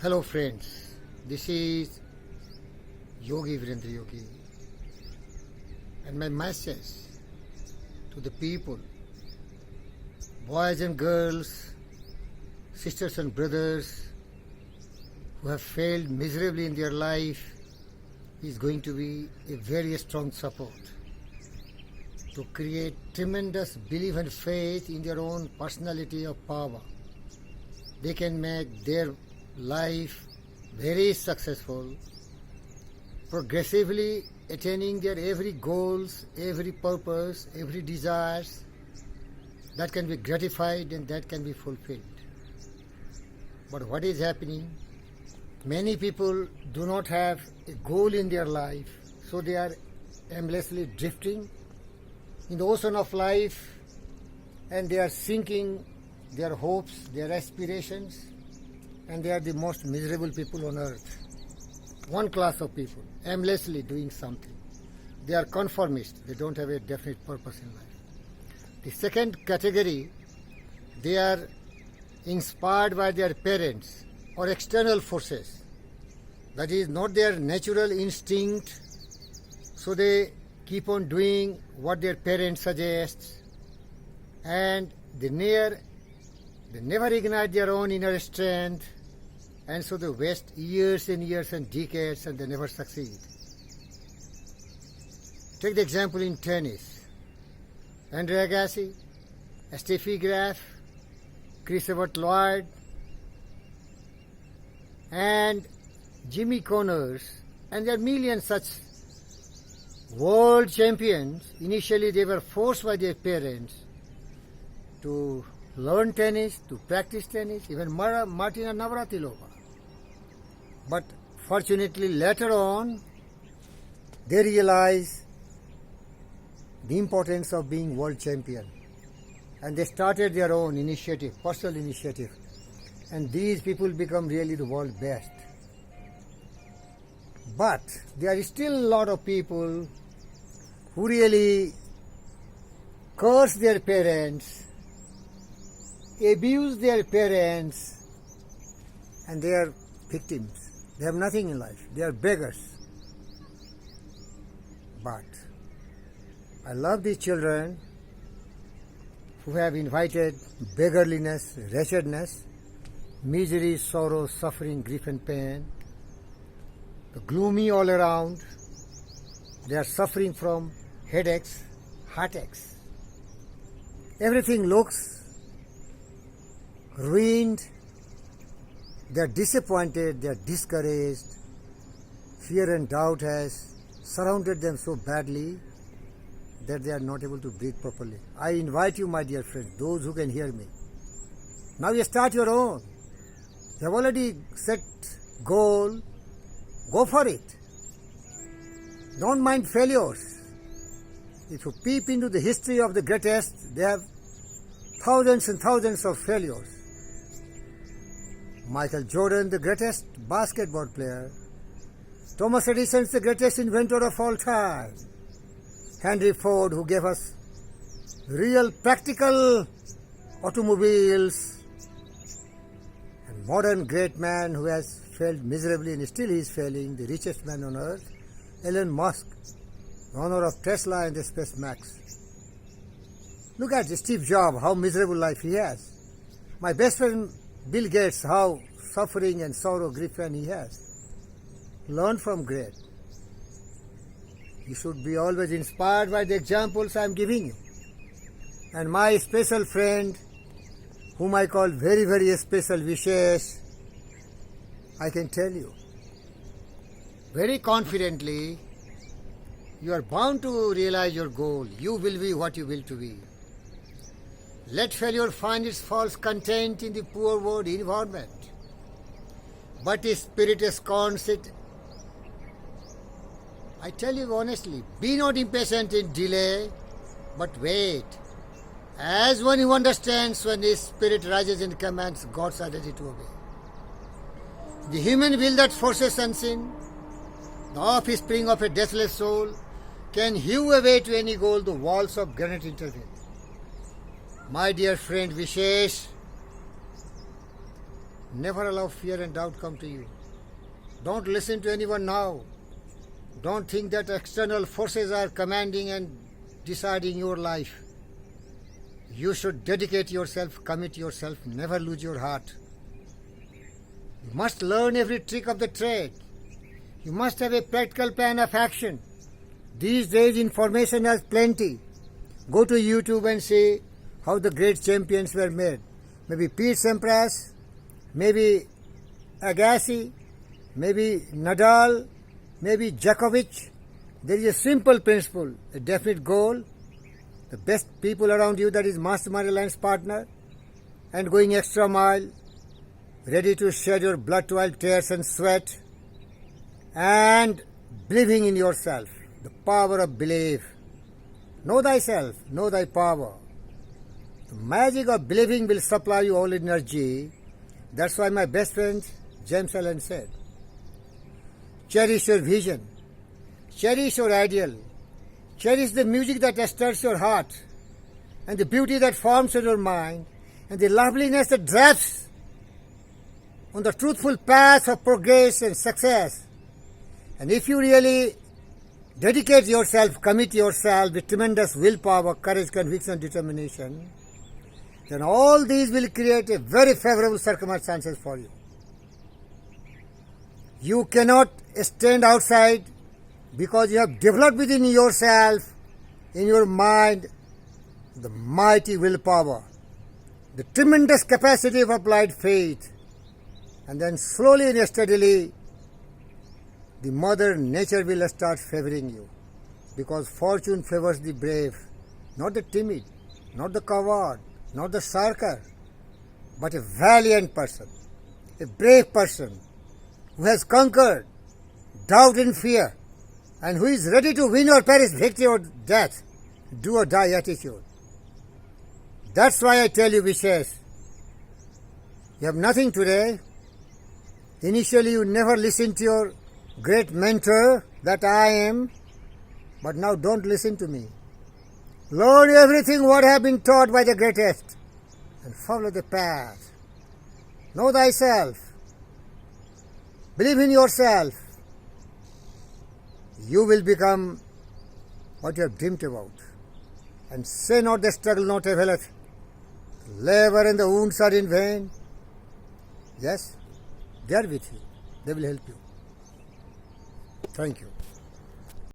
Hello friends, this is Yogi Virendra Yogi, and my message to the people, boys and girls, sisters and brothers who have failed miserably in their life is going to be a very strong support to create tremendous belief and faith in their own personality of power. They can make their life very successful, progressively attaining their every goals, every purpose, every desires that can be gratified and that can be fulfilled. But what is happening? Many people do not have a goal in their life, so they are aimlessly drifting in the ocean of life, and they are sinking their hopes, their aspirations, and they are the most miserable people on earth. One class of people, aimlessly doing something. They are conformists. They don't have a definite purpose in life. The second category, they are inspired by their parents or external forces. That is not their natural instinct, so they keep on doing what their parents suggest, and they never ignite their own inner strength, and so they waste years and years and decades and they never succeed. Take the example in tennis. Andre Agassi, Steffi Graf, Chris Evert Lloyd, and Jimmy Connors, and there are millions such world champions. Initially they were forced by their parents to learn tennis, to practice tennis, even Martina Navratilova. But fortunately later on they realized the importance of being world champion, and they started their own initiative, personal initiative, and these people become really the world best. But there are still a lot of people who really curse their parents, abuse their parents, and they are victims. They have nothing in life. They are beggars. But I love these children who have invited beggarliness, wretchedness, misery, sorrow, suffering, grief and pain, the gloomy all around. They are suffering from headaches, heartaches. Everything looks ruined. They are disappointed, they are discouraged. Fear and doubt has surrounded them so badly that they are not able to breathe properly. I invite you, my dear friends, those who can hear me. Now you start your own. You have already set goal. Go for it. Don't mind failures. If you peep into the history of the greatest, they have thousands and thousands of failures. Michael Jordan, the greatest basketball player. Thomas Edison, the greatest inventor of all time. Henry Ford, who gave us real practical automobiles. And modern great man who has failed miserably and still he is failing, the richest man on earth, Elon Musk, the owner of Tesla and the SpaceX. Look at Steve Jobs, how miserable life he has. My best friend Bill Gates, how suffering and sorrow, grief and he has. Learn from great. You should be always inspired by the examples I am giving you. And my special friend, whom I call very, very special, Vishesh, I can tell you, very confidently, you are bound to realize your goal. You will be what you will to be. Let failure find its false content in the poor world environment, but its spirit scorns it. I tell you honestly, be not impatient in delay, but wait. As one who understands when his spirit rises and commands God's identity to obey. The human will that forces unseen, the offspring of a deathless soul, can hew away to any goal the walls of granite intervene. My dear friend Vishesh, Never allow fear and doubt come to you. Don't listen to anyone now. Don't think that external forces are commanding and deciding your life. You should dedicate yourself, commit yourself, never lose your heart. You must learn every trick of the trade. You must have a practical plan of action. These days information has plenty. Go to YouTube and see how the great champions were made. Maybe Pete Sampras, maybe Agassi, maybe Nadal, maybe Djokovic. There is a simple principle, a definite goal, the best people around you, that is mastermind alliance partner, and going extra mile, ready to shed your blood, toil, tears and sweat, and believing in yourself, the power of belief. Know thyself, know thy power. The magic of believing will supply you all energy. That's why my best friend James Allen said, cherish your vision, cherish your ideal, cherish the music that stirs your heart, and the beauty that forms in your mind, and the loveliness that drives on the truthful path of progress and success. And if you really dedicate yourself, commit yourself with tremendous willpower, courage, conviction, determination, then all these will create a very favorable circumstances for you. You cannot stand outside because you have developed within yourself, in your mind, the mighty willpower, the tremendous capacity of applied faith, and then slowly and steadily the mother nature will start favoring you, because fortune favors the brave, not the timid, not the coward, not the shirker, but a valiant person, a brave person who has conquered doubt and fear, and who is ready to win or perish, victory or death, do or die attitude. That's why I tell you, Vishesh, you have nothing today. Initially you never listened to your great mentor that I am, but now don't listen to me. Learn everything what I have been taught by the greatest and follow the path. Know thyself. Believe in yourself. You will become what you have dreamed about. And say not the struggle not availeth. The labor and the wounds are in vain. Yes, they are with you. They will help you. Thank you.